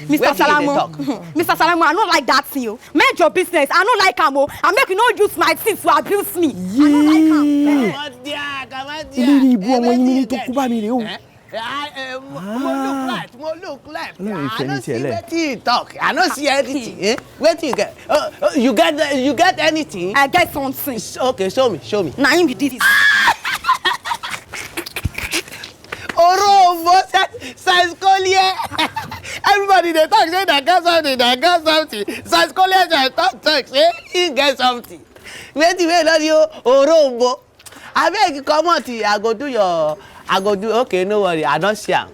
Mr. Salamo, Mr. Salamo, I don't like that thing. Mind your business. I don't like him. I make you not use my things to abuse me. I don't like him. Come on, dear. Look left. I don't see anything talk. I don't see anything. What you get? You get anything? I get something. Okay, show me. Now him did it. Oh, science collier. Everybody they talk say they got something. Science collier just talk say he get something. Wait let you Orombo. I beg you come out here. I go do okay, no worry. I don't see am.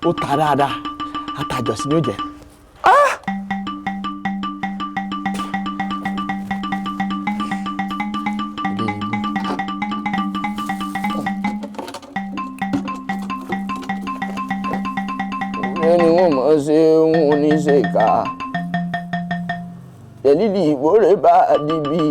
Ó ta dáadáa àtàjọ̀sí ni ó jẹ́. Ẹni wọ́n mọ̀ ṣe òun ní ṣe ká Jẹ̀lílì ìgbórè bá a dìbì.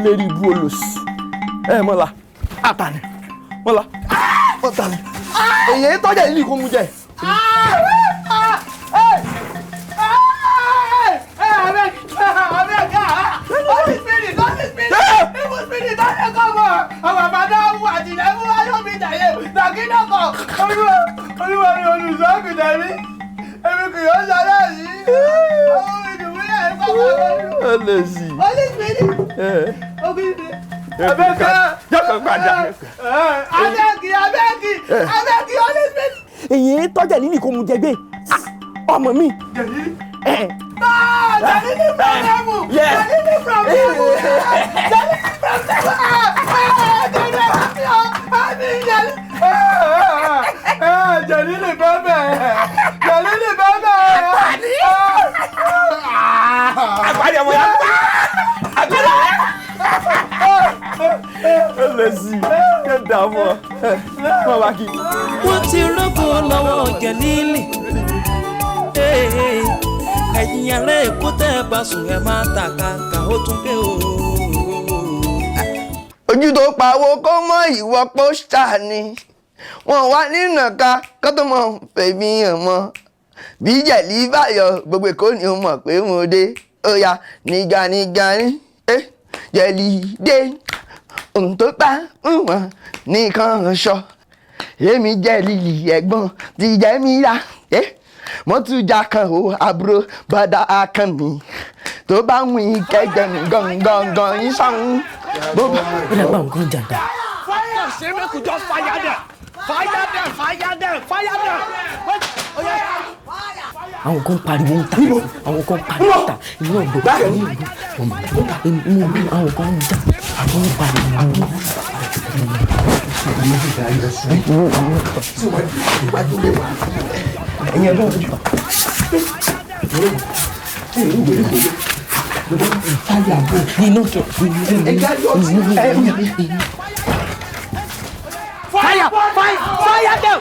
Lérí ibú olòsì mọ́la àtàní mọ́la ọ̀tàní èyí tọ́jà ìlú kò mú jẹ. Olúwa ni olùsọ́kùnrin mi èmi kì yóò ṣàlẹ́ yìí àwọn ìdùnnú yẹn kọ́ ọ́ lè sí. Abẹ́kí, Holy Spirit. Èyí tọ́jà lílì kò mú jẹgbẹ́ ọmọ mi. Jẹ̀lílì? Jẹ̀lílì pọ̀blẹ́mù. Jẹ̀lílì pọ̀blẹ́mù. Jẹ̀lílì bẹ́bẹ̀. Àpàdé ọmọ yà. Lesi, que dààmú. Mama kí. Wọ́n ti rọ́gò lọ́wọ́ Jẹ̀lílì. Ẹ̀yin ará Èkó tẹ́ ẹ bá sùn ẹ máa ta kàkà ó tún dé o. Ojú tó pawó kó mọ ìwọ pósítà ni. Wọ́n wá nínú ká kó tó mọ Femi hàn mọ́. Bí Jẹ̀lí bá yọ gbogbo Èkó ni ó mọ̀ pé mo dé. Ó yá nígà ní. Jẹ̀lí dé. Ohun tó bá wọ́n nìkan sọ. Èmi Jẹ̀lílì ẹ̀gbọ́n ti jẹ́ mi ra. Mo tún já kan o àbúrò bàdá akàn mi. Tó bá ń wí kẹ́gbẹ́ mi gangan yín sáwọn. Ó dàgbà nǹkan jàdá. say make we just fire them. Fire them. Àwọn kan pariwo ń ta. Àwọn kan pariwo ń ta. Inú ọ̀gbọ̀n. Àwọn kan ń jà. Àwọn ń pariwo. Fire them.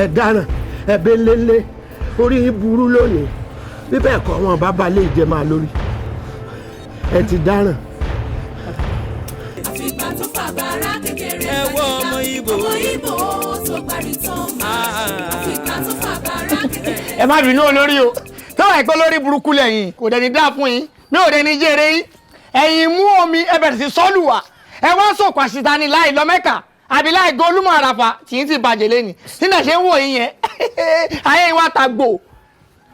ẹ dáná ẹ bẹ lélẹ orí burú lónìí bíbẹ̀ kọ́ wọn bàbá lè jẹ máa lórí ẹ ti dáràn. àfìgbà tó fàbàrà kékeré ẹ wọ ọmọ Ìgbò tó parí tán àfìgbà tó fàbàrà kékeré. Ẹ má bínú olórí o tọ́wọ́ ẹ̀pẹ́ lórí burúkú lẹ́yìn kò dẹni dá fún yín mi ò dẹni jèrè yín ẹ̀yin mú omi ẹ bẹ̀rẹ̀ sí sọ́ọ̀lù wá ẹ wá sọ̀kò àṣìta ni láì lọ Mẹ́kà àbí láì gan Olúmọ Àràfà tí ń ti bàjẹ́ lẹ́ni nínú ẹ̀ṣẹ̀ ń wò yín yẹn ayé ìwà tàgbò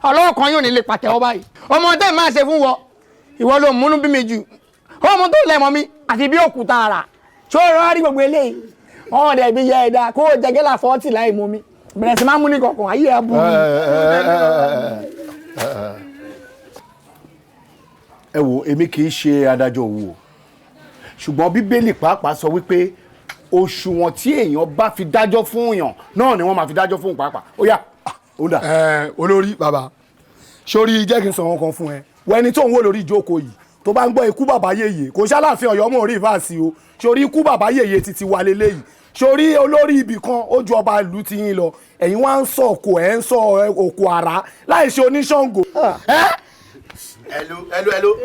ọlọ́wọ́ kan yóò nílé pàtẹ́wọ́ báyìí ọmọ tẹ́ máa ṣe fún wọ ìwọ ló múnú bí mi jù ọmọ tó lẹ́mọ mi àti bí òkúta ara ṣó rọra rí gbogbo eléyìí wọn dẹ̀ bí yẹ ẹ̀dá kó jẹgẹ́là 40 láì mú mi bẹ̀rẹ̀ sí máa mú ní kọ̀ọ̀kan ayé ẹ̀ bú mi. ẹ wo èmi kì í ṣe adájọ́ òwò ṣùgbọ́n Bíbélì pàápàá sọ wípé òṣùwọ̀n tí èèyàn bá fi dájọ́ fún èèyàn náà ni wọ́n máa fi dájọ́ fún pàápàá ó yá ó dà. olórí bàbá sórí jẹ́ kí n sọ wọn kan fún ẹ wẹni tó ń wò lórí ìjókòó yìí tó bá ń gbọ́ ikú bàbá yèyé kò ṣàlàfin Ọ̀yọ́ mọ orí ìfàsí o sórí ikú bàbá yèyé títí wà lélẹyìí sórí olórí ibì kan ó ju ọba ìlú ti yín lọ ẹ̀yin wá ń sọ òkò ẹ ń sọ òkò àrá láì ṣe oníṣàngó. hello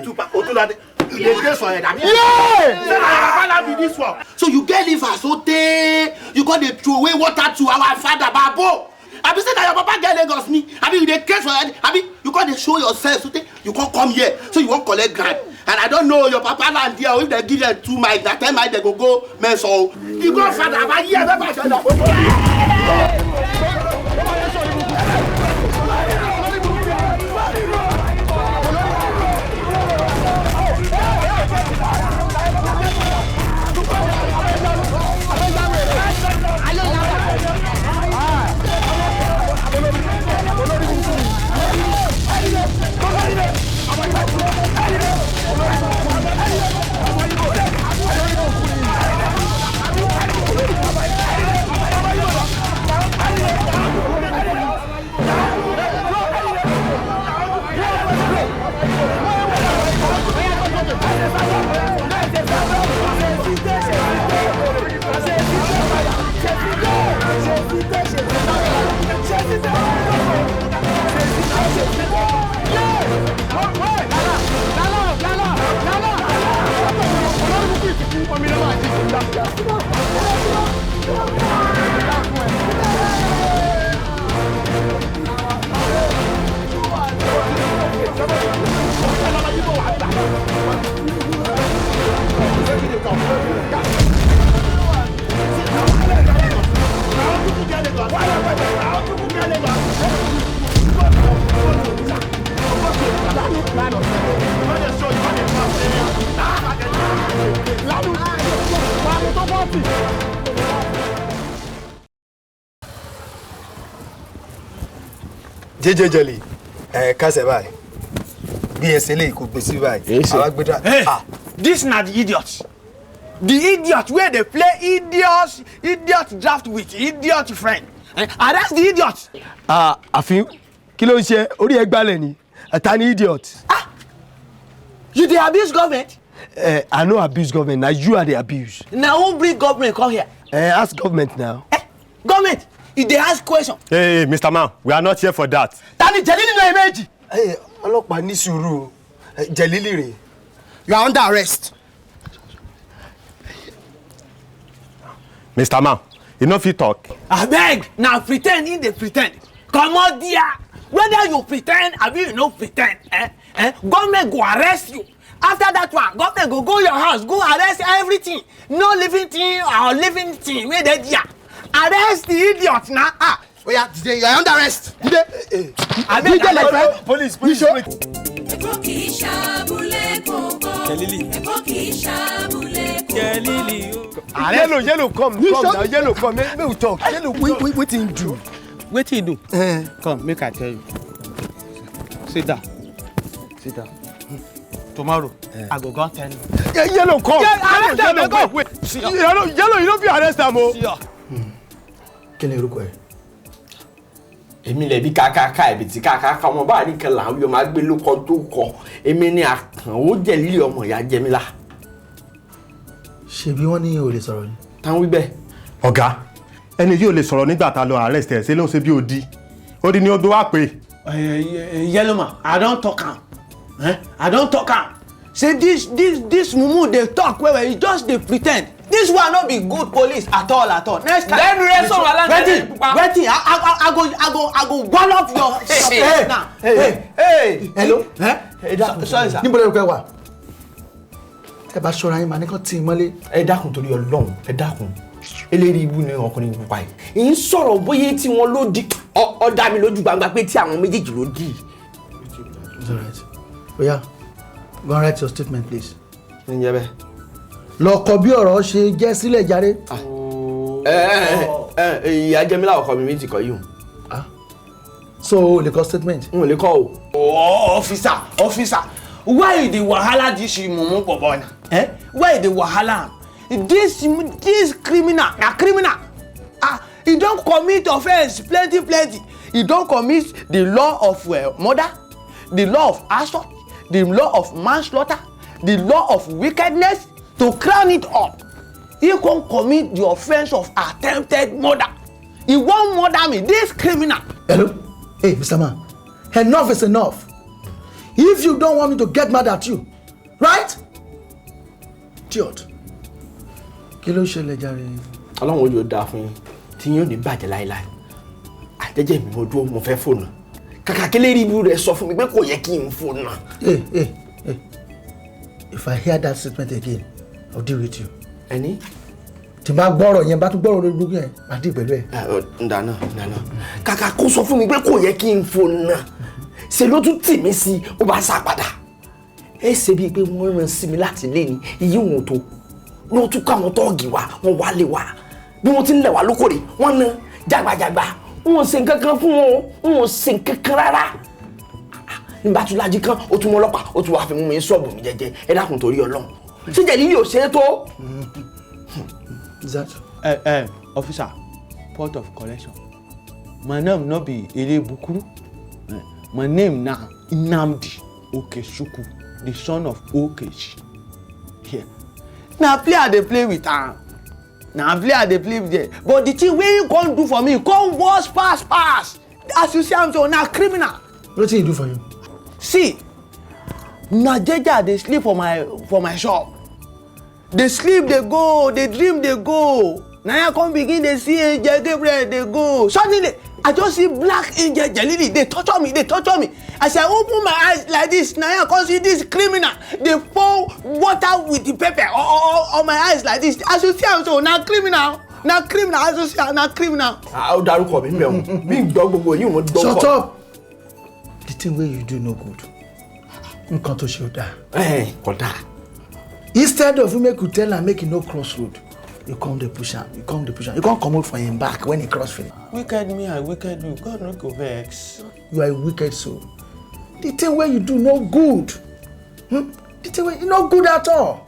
Tupac Otulade. You dey grace for head. So you get liver so tey you go dey throw away water to our father Babo. Abi say that your papa get Lagos ni. Abi you dey grace for head. Abi you go dey show yourself so tey you come here so you wan collect grant. And I don't know your papa land there if they give them 2 mic na 10 mic they go mess o. You go father Baba here never show up. jẹjẹjẹlì kásẹ̀ báyìí bí ẹsẹ̀ lè kó gbèsè báyìí àwa gbẹdọ. This na the idiot The idiot where they play idiot draft with idiot friend. Arrest the idiot. Àfin kí ló ń ṣe orí ẹ gbalẹ̀ ni ta ni idiot. You dey abuse government? I no abuse government, na you are the abuse. Now who bring government come here? Ask government now. Government, if they ask question. Hey, Mr. Man, we are not here for that. Tani Jelili no emeji. Ọlọ́pàá ní sùúrù Jelili rè. You are under arrest. Mr. Man, you no fit talk. Abeg, na pretend in dey pretend. Comot there. Whether you pretend abi you no pretend, government go arrest you. After that one, government go your house, go arrest everything. No living thing or living thing wey dey there. Arrest the idiot na. Oya, today you are under arrest. Abeg, police. Ẹ̀kọ́ kì í ṣàbùlẹ̀ kọ̀ọ̀kan. Ẹ̀kọ́ kì í ṣàbùlẹ̀ kọ̀ọ̀kan. Yellow, come now. Yellow, come. Make we talk. Yellow, wetin do? wetin you do? Come, make I tell you. Sit down. Tomorrow, I go tell you. Yellow, come. Arrest them, go. Wait. Yellow, you don't be arrest them, oh. Kí ni orúkọ ẹ? Èmi lè bí kàkàkà ibi tí kàkàkà ọmọ bá ní kan là yo máa gbé lóko tó kọ. Èmi ni àkàn ó Jẹ̀lílì ọmọ ìyá Jẹmílà. Ṣebí wọ́n ní o lè sọ̀rọ̀ ni. Tán wí bẹ́ẹ̀. Ọ̀gá, ẹni yóò lè sọ̀rọ̀ nígbà tá lọ arrest ẹ ṣe ló ń ṣe bí odi. Odi ni ó gbé wá pé. Yellow man, I don't talk am. I don't talk am. Say this mumu dey talk well, he just dey pretend. This one no be good police at all. Next time. Then rest on waiting. I go burn off your face now. Hey. Hello. Sorry sir. Níbo lẹ rò wá? Ẹ bá ṣọ́ra yín mà ní kan tí mọ́lé. Ẹ dákun torí Ọlọ́run, ẹ dákun. Eléri ibu ni ọkùnrin pupa yìí. Ń sọ̀rọ̀ bóyá tí wọ́n ló di ó dá mi lójú gbangba pé tí àwọn méjèèjì ló di. It's all right. Oya, go and write your statement please. Ǹjẹ́ bẹ́ẹ̀. Lọ kọ bí ọ̀rọ̀ ṣe jẹ́ sílẹ̀ jàre. Ìyá Jẹmílà ọkọ mi méjì kọ yìí. So o lè kọ statement. N ò lè kọ o. Officer, why the wahala this mumu bobo na? Why the wahala? This criminal, he don't commit offense plenty. He don't commit the law of murder, the law of assault, the law of manslaughter, the law of wickedness. To crown it up, he can commit the offense of attempted murder. He won't murder me, this criminal. Hello? Hey, Mr. Man, enough is enough. If you don't want me to get mad at you, right? Idiot. Kí ló ṣẹlẹ̀ jàre? Ọlọ́run yóò dáa fún yín tí yín ò ní bàjẹ́ láéláé. Àjẹjẹ́ mi mo dúró mo fẹ́ fóònù. Kàkà kí lérí ibu rẹ̀ sọ fún mi pé kò yẹ kí n fóònù. Hey. If I hear that statement again, I'll deal with you. Ẹni? Tí bá gbọ́rọ̀ yẹn bá tún gbọ́rọ̀ lórí gbogbo yẹn, màá dì pẹ̀lú ẹ̀. Ndànà. Kàkà kó sọ fún mi pé kò yẹ kí n fóònù. Ṣé ló tún tì mí sí ó bá sá padà. Ẹ ṣe bíi pé wọ́n rán sí mi láti lé ní iye wọn tó. Ló tún ká àwọn tọ́ọ̀gì wa, wọ́n wá lé wa. Bí wọ́n ti ń lẹ̀ wá lókòrè, wọ́n ná jágbajàgba. Wọ́n ò ṣe nǹkan kan fún wọn, wọ́n ò ṣe nǹkan kan rárá. Nígbà tó lájí kan, ó tún mọ́ ọlọ́pàá, ó tún wá fi mú mi ṣọ́ọ̀bù mi jẹ́jẹ́. Ẹ dákun torí Ọlọ́run. Ṣé Jẹ̀lílì ò ṣe é tó? Officer, port of collection. My name no be Elebukuru. My name now Nnamdi Okechukwu, the son of Okechi. Here. Now play I dey play with am. Now play I dey play with them. But the thing wey you come do for me, come worse pass. As you see am so, na criminal. What did he do for you? See, na jeje dey sleep for my shop. They sleep, they go, they dream, they go. Now I come begin, they see angel Gabriel, they go. Suddenly, I just see black angel Jelili. They torture me. As I open my eyes like this, now I come see this criminal. They pour water with the pepper on my eyes like this. As you see, I'm so now criminal. As you see, now criminal. How dárúkọ mi mbẹ mi gbọ́ gbogbo yìí mo gbọ́. Shut up. The thing wey you do no good. Nǹkan tó ṣe o dáa. Kódà. Instead of you make you tell am make you no cross road, you come dey push am. You come comot for him back when he cross finish. Wicked me, I wicked you. God no go vex. You are a wicked soul. The thing wey you do no good. The thing wey no good at all.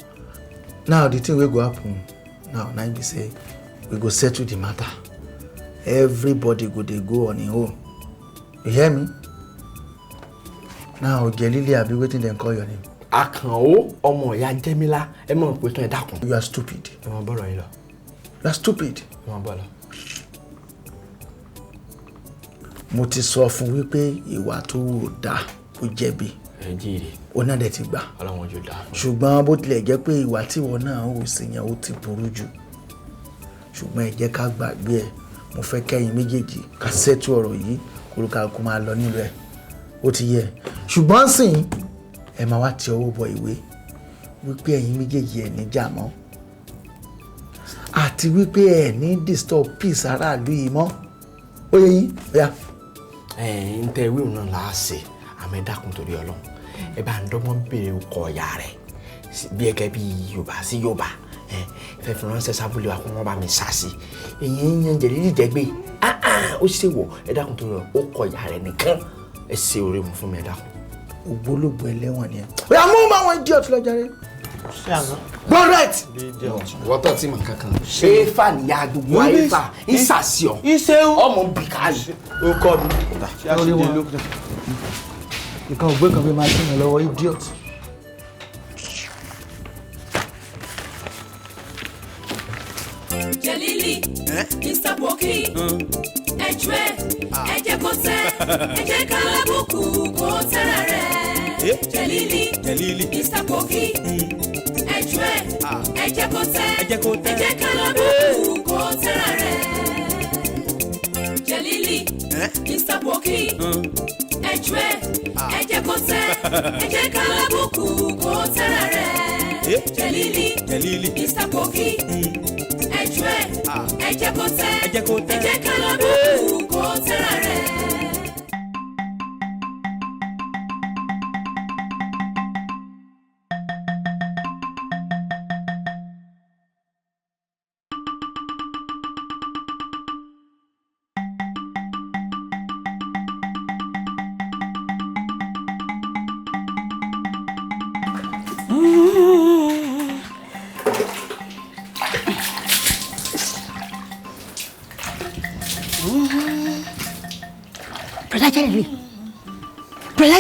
Now the thing will go happen. Now be say we go settle the matter. Everybody go on his own. You hear me? Now JELILI, I be waiting then call your name. Àkànó ọmọ ìyá Jẹ́mílà ẹ mọ̀ pé tán ẹ dákun. You are stupid. Ẹ mọ̀ bọ́rọ̀ yín lọ. You are stupid. Ẹ mọ̀ bọ́ lọ. Mo ti sọ fún wípé ìwà tó wò dá ó jẹ̀bi. Ẹ jíire. Ó náà dẹ̀ ti gbà. Ọlọ́run ojú dá. Ṣùgbọ́n bó tilẹ̀ jẹ́ pé ìwà tí wọn náà ò sí yẹn ó ti burú jù. Ṣùgbọ́n ẹ jẹ́ ká gbàgbé ẹ̀. Mo fẹ́ kẹ́yin méjèèjì ká ṣètò ọ̀rọ̀ yìí kó máa lọ nílò ẹ̀. Ó ti yẹ. Ṣùgbọ́n sìn ẹ máa wá ti ọwọ́ bọ ìwé wípé ẹ̀yin méjèèjì ẹ̀ ní jà mọ́. Àti wípé ẹ̀ ní disturb peace aráàlú yìí mọ́. Ó yẹ yín. Ó yá. Ń tẹ ìwé náà là á ṣe àmọ́ ẹ dákun torí Ọlọ́run. Ẹ bá ń dọ́gbọ́n béèrè ọkọ ìyá rẹ̀ bí ẹgẹ́ bí Yorùbá sí Yorùbá. Fẹ́ fi ránṣẹ́ sábúlé wa kó wọ́n bá mi sá sí. Èyí ń yan JELILI jẹ́gbé. Ó ṣe wọ̀ ẹ dákun torí ọkọ ìyá rẹ̀ nìkan. Ẹ ṣe oore mu fún mi ẹ dákun. Ògbólógbò ẹlẹ́wọ̀n ni ẹ. Oya mú àwọn idiot lọ jàre. Ṣé àná? Go right. Wọ́tọ̀ tí mọ̀ kankan. Éfà níyà gbogbo Éfà ìsàsíọ̀. Ìṣeun. Ọmọ bìkálì. Ó kọ́ mi. Ìkan ògbé kan fi máa ṣe yàn lọ́wọ́ idiot. JELILI, Mr. Boki, ẹjọ́ ẹ jẹ́ kó tẹ́, ẹ jẹ́ ká lábùkù kó tẹ́ra rẹ̀. JELILI, Mr. Boki, ẹjọ́ ẹ jẹ́ kó tẹ́, ẹ jẹ́ ká lábùkù kó tẹ́ra rẹ̀. JELILI, Mr. Boki, ẹjọ́ ẹ jẹ́ kó tẹ́, ẹ jẹ́ ká lábùkù kó tẹ́ra rẹ̀. JELILI, Mr. Boki. Ẹjọ́ ẹ jẹ́ kó tẹ́, ẹ jẹ́ ká lọ bùkù kó tẹ́ra rẹ̀.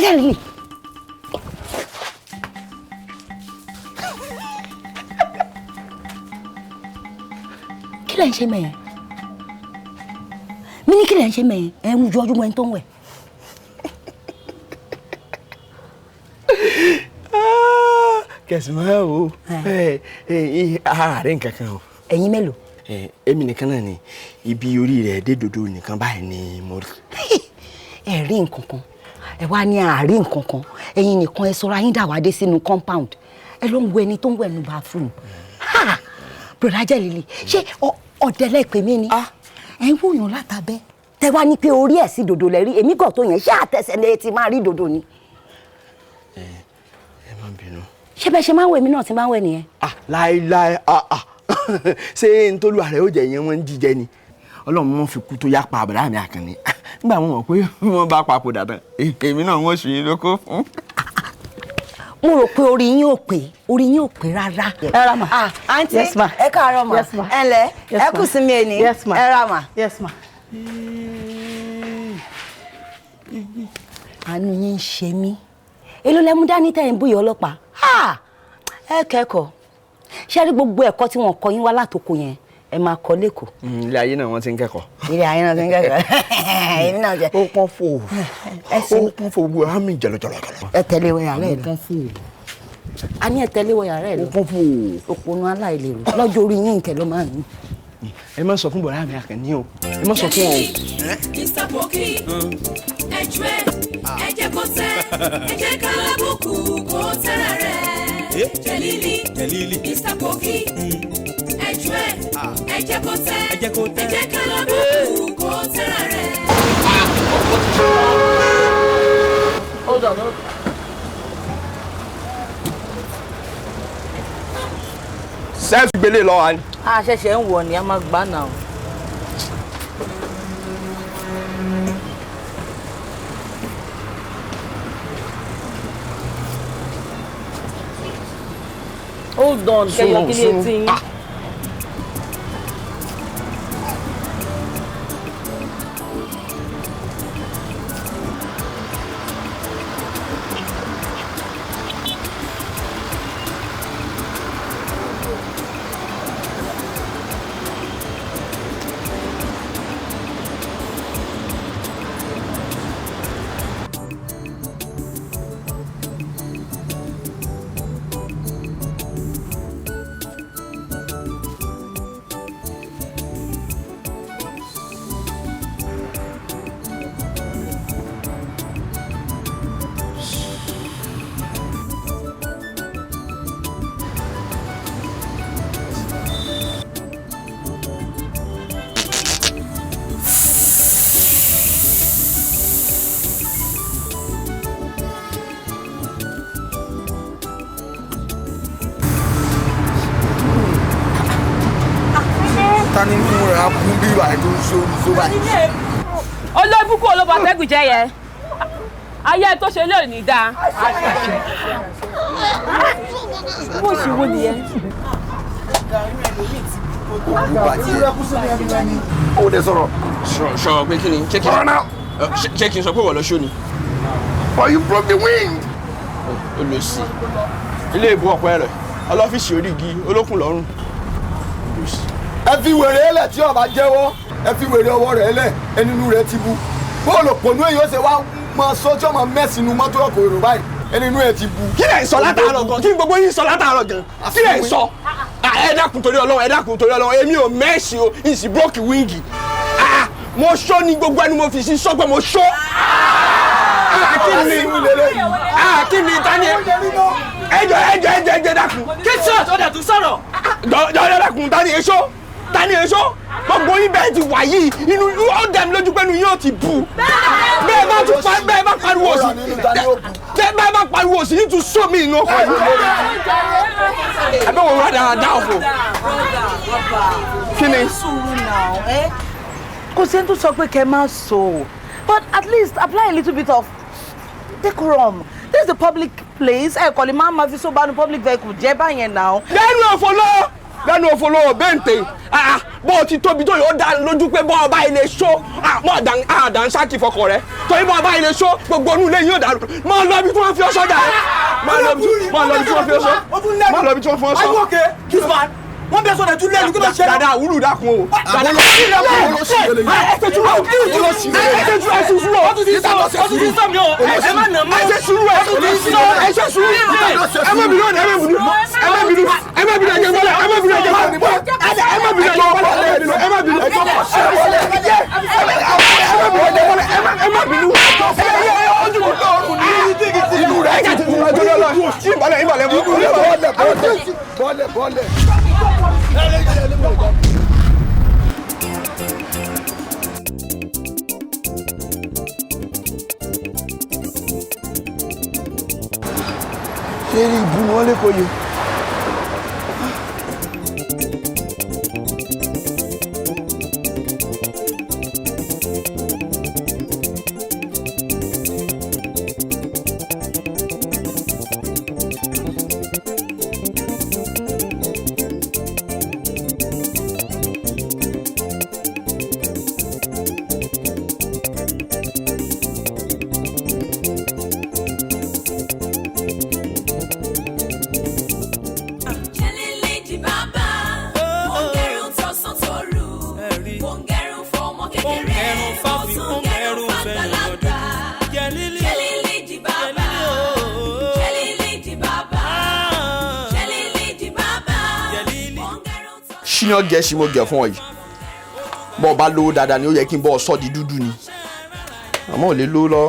JELILI. Kí lẹ̀ ń ṣe mẹ́yẹn? Mi ní kí lẹ̀ ń ṣe mẹ́yẹn? Ẹ ń ju ọdún mọ́ ẹni tó ń wẹ̀. Kẹ̀sì máa wò ààrẹ nǹkan kan o. Ẹ̀yin mélòó? Èmi nìkan náà ni ibi orí rẹ̀ dé dodo nìkan báyìí ni mo rí. Ẹ rí nǹkan kan. Ẹ wá ní àárín nǹkan kan ẹ̀yin nìkan ẹ sọra yín dàwádé sínú compound ẹ ló ń wo ẹni tó ń wẹ̀ nínú bathroom broda JELILI ṣé ọ̀dẹ́lẹ̀ pè mí ni ẹ ń wòyàn látàbẹ́ tẹ wá ní pé orí ẹ̀ sí dòdò lẹ́rí èmi gàn tó yẹn ṣé àtẹ̀sẹ̀ lè ti máa rí dòdò ni. Ẹ má bínú. ṣé bẹ́ẹ̀ ṣe máa ń wẹ̀ mí náà ti máa ń wẹ̀ nìyẹn. Láíláí ṣé nítorí ààrẹ ó jẹ yẹn wọn ń jíjẹ ni Ọlọ́run wọn fi kú tó yá pa àbúrò mi Àkànní nígbà wọn mọ̀ pé wọ́n bá papòdà tán èmi náà wọ́n ṣe lóko fún. Mo rò pé orí yín ò pé rárá. Ẹ ra mà. Àǹtí Yes ma. ẹ káàárọ̀ mà. Yes ma. Ẹ ǹlẹ́ Yes ẹ ma. kù sí mi ẹni. Yes ma. Ẹ ra mà. Yes ma. Àánú yín ń ṣe mí. Èló lẹ mú dání tẹ̀ ń búyọ̀ ọlọ́pàá. Ẹ kẹ́kọ̀ọ́. Ṣé rí gbogbo ẹ̀kọ́ tí wọ́n kọ́ yín wá látòkò yẹn ẹ máa kọ́ lẹ́kọ̀ọ́. Ilé ayé náà wọ́n ti ń kẹ́kọ̀ọ́. Ilé ayé náà ti ń kẹ́kọ̀ọ́. Èmi náà jẹ. Ó pọ́n fò ó pọ́n fò gbogbo àmì jẹ̀lọ̀jẹ̀lọ̀. Ẹ tẹ̀lé wọ yàrá ẹ̀ lọ. Ó pọ́n fò. A ní ẹ tẹ̀lé wọ yàrá ẹ̀ lọ. Ó pọ́n fò. Òpònú aláìlérò lọ́jọ́ orí yín nkẹ́ ló máa ń ní. Ẹ má sọ fún bọ̀dá mi Àkànní o. Ẹ má sọ fún ọ. Mr. Boki, ẹjọ́ ẹ jẹ́ kó tẹ́, ẹ jẹ́ ká lábùkù kó tẹ́ra rẹ̀. JELILI, Mr. Boki, ẹjọ́ ẹ jẹ́ kó tẹ́, ẹ jẹ́ ká lábùkù kó tẹ́ra rẹ̀. Hold on. Sẹ́ẹ̀sì gbélé lọ wa ni. A ṣẹ̀ṣẹ̀ ń wọ̀ ni a máa gbà náà. Hold on, kẹyọ kí lè tí. Tani múra kún bí ìwà ètò ìṣòro báyìí. Olóbùkú olóba tẹ́gùn jẹ́ yẹ. Ayé tó ṣe lè ní dáa. Bó ṣe wo nìyẹn? Ó dẹ sọ̀rọ̀. Sọ pé kí ni? Ṣé kí n sọ pé wọ́n lọ ṣó ni? But you broke the wind. Ó lọ sí. Ilé ìbú ọ̀pẹ rẹ̀, ọlọ́fíìsì orí igi, olókùn lọ́rùn. Ẹ fi wèrè ẹlẹ̀ tí ó bá jẹ́wọ́, ẹ fi wèrè ọwọ́ rẹ̀ ẹlẹ̀, ẹninu rẹ̀ ti bu. Bóòlù pònú èyí ó ṣe wá mọ sọ́jọ́ mọ mẹ́sìnú mọ́tò ọkọ̀ èrò báyìí, ẹninu ẹ̀ ti bu. Kí lẹ̀ ń sọ látàárọ̀ gan? Kí gbogbo yín sọ látàárọ̀ gan? Kí lẹ̀ ń sọ? Ẹ dákun torí Ọlọ́run, ẹ dákun torí Ọlọ́run, èmi ò mẹ́sì o, ìsì brókì wíńgì. Mo ṣó ní gbogbo ẹni mo fi sí sọ pé mo ṣó. Kí ni tani ẹjọ dákun. Kí tí ò tó dẹ̀ tún sọ̀rọ̀? Jọ̀ọ́ dákun tani èso gbogbo yín bẹ́ẹ̀ ti wà yìí inú ó dẹ̀ mi lójú pé inú yóò ti bù. Bẹ́ẹ̀ bá pariwo sí bẹ́ẹ̀ bá pariwo sí yìí tún sọ mí inú ọkọ̀ yìí. Ẹbí wo wá dáadáa ọ̀fọ̀. Kí ni? Kò sí ẹni tó sọ pé kẹ́ máa sọ, but at least apply a little bit of decorum. This is the public place. Ẹ kò lè máa ma fi sọ́ba ní public vehicle jẹ́ báyẹn náà. Lẹ́nu òfòlò bẹ́ǹtẹ̀ bó o ti tóbi tó yóò dá lójú pé bọ́ ọba ilé ṣó mọ́ àdáńsákì fọkọ rẹ torí bọ́ ọba ilé ṣó gbogbo onú ilé yóò dàrú mọ́ lọ bí tí wọ́n fi ọ́ sọ́jà rẹ mọ́ lọ bí tí wọ́n fi ọ́ sọ́. Wọ́n bẹ sọ̀rọ̀ tún lẹ́nu kí ló ṣe. Dada àwúrù dákun o. Dada Ṣé ìbú ni wọ́n lè kó yìí? ṣíyàn gẹ̀ẹ́sì mo gẹ̀ fún ọ yìí bọ́ọ̀ bá lówó dáadáa ni ó yẹ kí n bọ́ ọ sọ́ di dúdú ni àmọ́ ò lè lówó lọ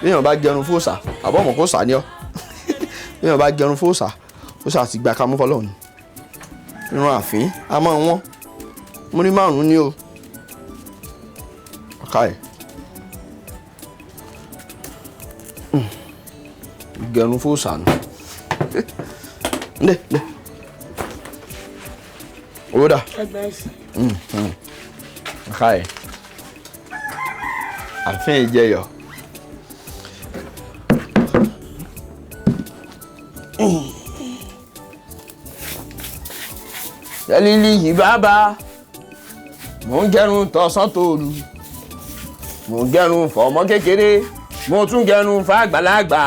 béèyàn bá gẹrun fòsà àbọ̀ ọmọ kò sà ní ọ béèyàn bá gẹrun fòsà ó sà ti gba kámúfọ́lọ́ ni irun àfín a máa wọ́n mo ní 5 ní o ọ̀ka ẹ̀ gẹrun fòsà ni ndé owó dà ọ̀ka ẹ̀ àfín ìjẹyọ. Jẹ́lílì bàbá mo ń gẹrun tọ̀sán tòru mo ń gẹrun fọmọ kékeré mo tún gẹrun fàgbàlagbà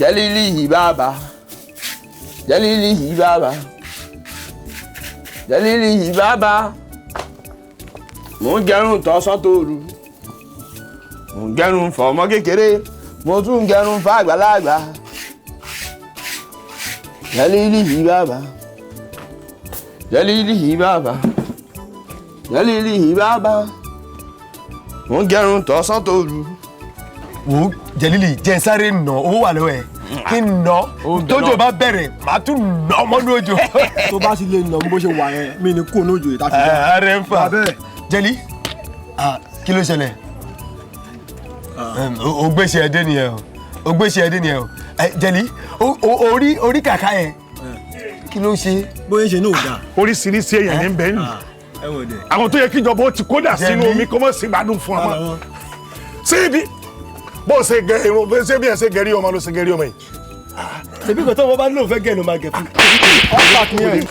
Jẹ́lílì bàbá Jẹ́lílì bàbá Jẹ́lílì bàbá mo ń gẹrun tọ̀sán tòru mo ń gẹrun fọmọ kékeré mo tún gẹrun fàgbàlagbà Jẹ́lílì bàbá Jẹ́lílì bàbá Jẹ́lílì bàbá mo ń gẹrun tọ̀sán tòru. wo Jẹ́lílì jẹ́ sáré nà owó wà lọ́wọ́ ẹ̀ kí n nà tójò bá bẹ̀rẹ̀ màá tún nà ọmọ ní òjò. tó bá sì lè nà bó ṣe wà yẹn mi ní kó ní òjò yìí tá a ti bá. ààrẹ ń fà Jẹ́lí kí ló ṣẹlẹ̀ o gbèsè ẹdẹ nìyẹn o gbèsè ẹdẹ nìyẹn o Jẹ́lí orí kàkà yẹn kí ló ṣe. bóyá ṣe ní òògà. oríṣiríṣi èèyàn ní bẹ́ẹ̀ ni àwọn tó yẹ kí ìjọba ó ti kódà sínú omi kó mọ̀ sí gbádùn fún ọmọ. ṣé ibi bó ṣe gẹ irun ṣé bí ẹ ṣe gẹrí ọmọ ló ṣe gẹrí ọmọ yìí. ṣèbí kò tó wọn bá lóun fẹ́ gẹ̀ ló máa gẹ̀ fún. ọ̀pá kìíní ẹ̀.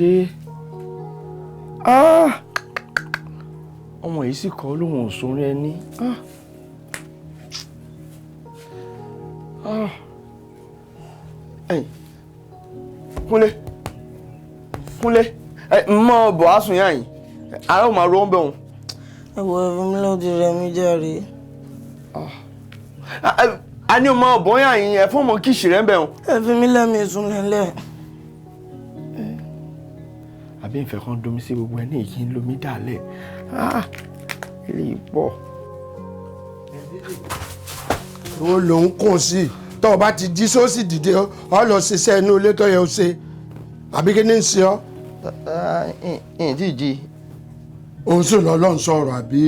dé ọmọ yìí sì kọ́ lóhùn òṣòrin ẹni Kúnlé mọ bọ̀ á sùn yá yìí ara ò máa ro ń bẹ̀ wọn. ẹ̀wọ̀ ẹ̀fọ́ mi lọ́ọ́ di rẹ̀ mí járe. a ní ọmọ ọ̀bọ̀n yá yìí ẹ̀fọ́ ọmọ kìsì rẹ̀ ń bẹ̀ wọn. ẹ̀fọ́ mi lẹ́mí ìsún lẹ́lẹ̀. àbí ìfẹ́ kan domi sí gbogbo ẹ̀ ní èyí ń lomi dálẹ̀ eléyìí pọ̀. ó lòun kùn sí tó o bá ti jí sósì dìde ọ lọ ṣiṣẹ́ inú ilé tó yẹ ó ṣe àbí kí ni ń ṣe ọ́. ẹ̀yìn tí ì jí. òun sùn lọ lọ́n sọ̀rọ̀ àbí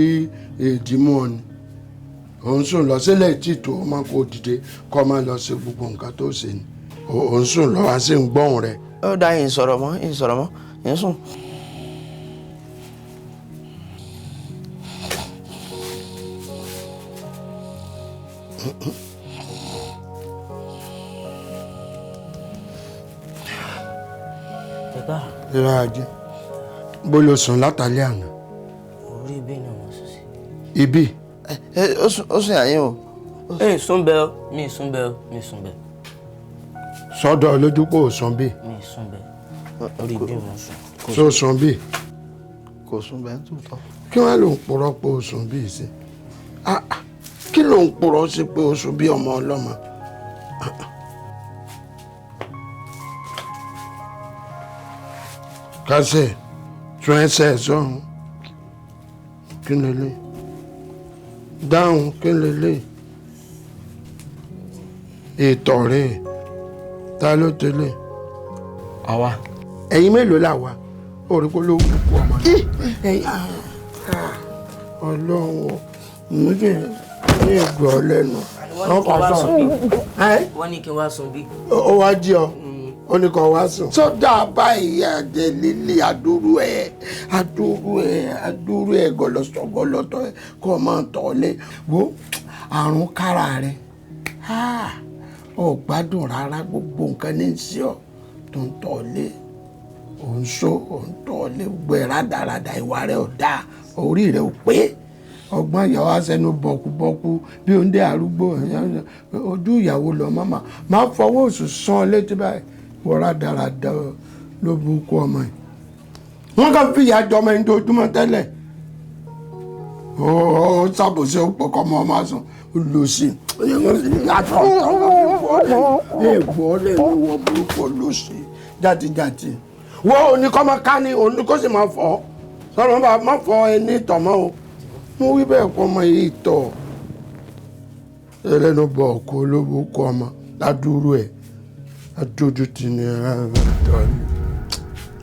èdè mú ọ ni òun sùn lọ sílẹ̀ tí tó o máa kó dìde kó o máa lọ ṣe gbogbo nǹkan tó ṣe ni òun sùn lọ wá sí ń gbọ́hùn rẹ̀. ó dá yín sọ̀rọ̀ mọ́ yín sùn. ìrà ajé bó ló sùn látàlẹ́ àná. orí ibi náà mo sùn sí. ibi. ó sùn àyín o. mi sùn bẹ́ẹ̀ mi sùn bẹ́ẹ̀ mi sùn bẹ́ẹ̀. sọ́dọ̀ lójú pò sùn bí. mi sùn bẹ́ẹ̀ orí ibi mo sùn. tó sùn bí. kò sùn bẹ́ẹ̀ tó tọ́. kí wọ́n ló ń purọ́ pé o sùn bí sí. kí ló ń purọ́ sí pé o sùn bí ọmọ ọlọ́mọ. kásẹ̀ tún ẹsẹ̀ sọ́run kí lè lè dáhùn kí lè lè ètò rẹ̀ ta ló tẹ́lẹ̀. àwa. ẹ̀yin mélòó là wá orí kó ló wù kú ọmọ yìí. ọlọ́run méjì ní ìgbọ́ lẹ́nu. wọ́n ní kí n wá sùn bí. ó wá jí ọ ó ní kó wá sùn. sọ́dà báyìí Jẹ́lílì àdúrú ẹ̀ gọlọtọ̀ ẹ̀ kó o máa tọ̀ lé wo àrùn kára rẹ̀ ò gbádùn rárá gbogbo nǹkan ní í ṣe ọ́ tó ń tọ̀ lé òun tọ̀ lé gbogbo ẹ̀ rádaràdà ìwà rẹ̀ ò dáa orí rẹ̀ ò pé ọgbọ́n ìyàwó aṣẹ́nu bọ̀kúbọ̀kú bí ó ń dé arúgbó ojú ìyàwó lọ máa fọwọ́ oṣù sán létí báyìí wọ́n rádaràdà ló burúkú ọmọ yìí. wọ́n kàn fi ìyá jọmọ ẹni ojúmọ́ tẹ́lẹ̀ ó ṣàbòsí ọ̀pọ̀ kọ́ ọmọ ọmọ sùn lòsì yàtọ̀ èèbọ̀ lẹ́nu wọ burúkú lòsì jàtijàti wọ́n oníkọ́mọ ká ní oníkó sì máa fọ́ sọ́nà bá má fọ́ ẹni tọ̀mọ́ o mo wí bẹ́ẹ̀ kọ́ ọmọ yìí tọ̀ ẹlẹ́nu bọ̀ ọ̀kọ́ olówó kọ́ ọmọ ládùúrú ẹ̀ adójú ti ní ẹ̀rọ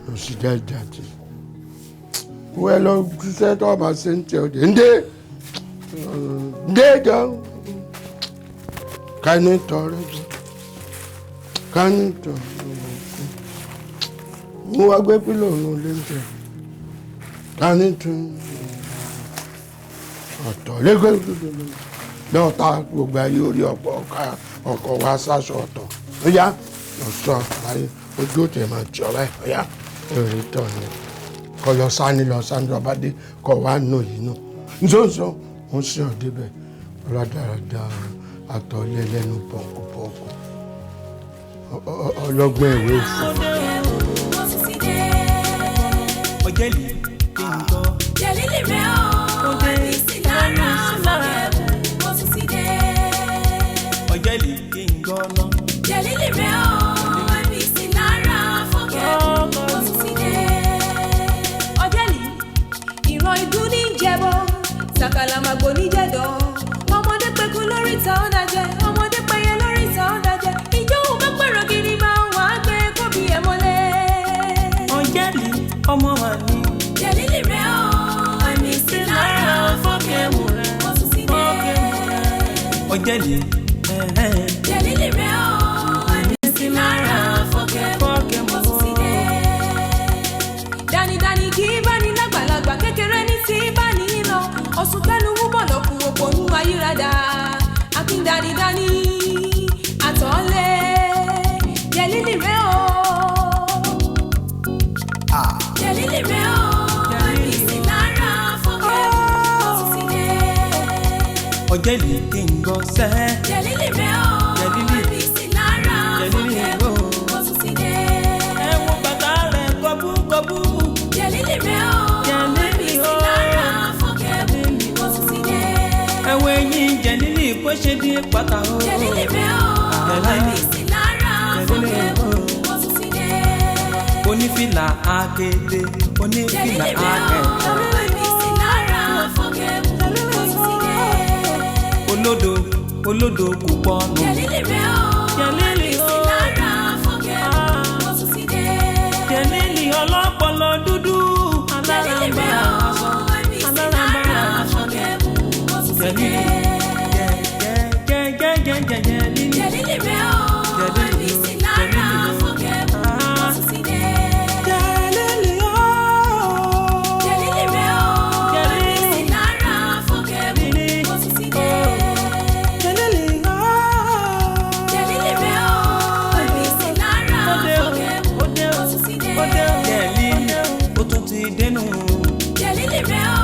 lòsì jàtijàti wọ́n lọ ṣiṣẹ́ tó ọba ṣe ń tẹ ọdẹ ǹdẹ jọ kání tọrẹ jọ kání tọrẹ mo wá gbé pílò ọ̀nà lẹ́ńtẹ̀ kání tún ọ̀tọ̀ lẹ́gbẹ̀ẹ́ náà ta gbogbo ayé orí ọkọ̀ wa sáṣọ ọ̀tọ̀ ó yá ọ̀tọ̀ láyé ojú òtẹ̀ máa jọ báyìí ó yá èrè tọ̀ ni kọ lọ sáni lọba dé kọ wá nù yìí nù nsọ́nsọ́ wọ́n sì hàn débẹ̀ rádaràda àtọ̀lẹ́ lẹ́nu pọ̀kùpọ̀kù ọlọ́gbọ́n ìwé òfin. Ọ̀jẹ̀lì kí n gbọ́. Jẹ̀lílì rẹ̀ ọ́ ẹ̀mí sí lára fọ́kẹ́bù mo tún ti dé. Ọ̀jẹ̀lì kí n gbọ́ ná. Jẹ̀lílì rẹ̀ ọ́ ẹ̀mí sí lára fọ́kẹ́bù mo tún ti dé. Ìran idú ní jẹbọ sàkàlàmàgbò ní jẹdọ ọmọdé pẹkun lórí ta ó dájẹ ọmọdé pẹyẹ lórí ta ó dájẹ ìjọ òun bá pẹ̀rọ gidi máa wà á gbé kóbi ẹ̀ mọ́lẹ̀. Ọ̀jẹ̀lì ọmọ wa ní. Jẹ̀lílì rẹ̀ ọ́ ẹ̀mí sí lára fọ́kẹ́mù rẹ̀ mo tún ti dé. Ọ̀jẹ̀lì Jẹ̀lílì rẹ̀ ọ́ ẹ̀mí sí lára fọ́kẹ́mù mo tún ti dé. Dánidáni kì í bá ní lágbàlagbà kékeré ní tí bá ní lọ ọ̀sùn pẹ́nu wúbọ̀ lọ́kùn òpònú ayírádà akin dánidáni àtọ̀ọ́lẹ̀ Jẹ̀lílì rẹ̀ ọ́ Jẹ̀lílì rẹ̀ ọ́ ẹ̀mí sí lára fọ́kẹ́mù mo tún ti dé. Ọ̀jẹ̀lì kí n gbọ́ sẹ́. Jẹ̀lílì rẹ̀ ọ́ ẹ̀mí sí lára fọ́kẹ́mù mo tún ti dé. Ẹ wo bàtà rẹ̀ kọ́búkọ́bú. Jẹ̀lílì rẹ̀ ọ́ ẹ̀mí sí lára fọ́kẹ́mù mo tún ti dé. Ẹ̀wọ̀ ẹ̀yìn Jẹ̀lílì kó ṣe bí pátá o. Jẹ̀lílì rẹ̀ ọ́ ẹ̀mí sí lára fọ́kẹ́mù mo tún ti dé. Onífìlà akéde onífìlà Jẹ̀lílì rẹ̀ akẹ́kọ̀ọ́. ọ́ ẹ̀mí sí lára fọ́kẹ́mù mo tún ti dé. Olódo kò pọnù. Jẹ̀lílì rẹ̀ ọ́ ẹ̀mí sí lára fọ́kẹ́mù mo tún ti dé. Jẹ̀lílì ọlọ́pọlọ dúdú. Jẹ̀lílì rẹ̀ ọ́ ẹ̀mí sí lára fọ́kẹ́mù mo tún ti dé. Jẹ̀lílì rẹ̀ ọ́ ẹ̀mí sí lára fọ́kẹ́mù mo tún ti dé. Jẹ̀lílì rẹ̀ ọ́ ẹ̀mí sí lára fọ́kẹ́mù mo tún ti dé. Jẹ̀lílì rẹ̀ ọ́ ẹ̀mí sí lára fọ́kẹ́mù mo tún ti dé. Jẹ̀lílì ó tún ti dénú. Jẹ̀lílì rẹ̀ ọ́.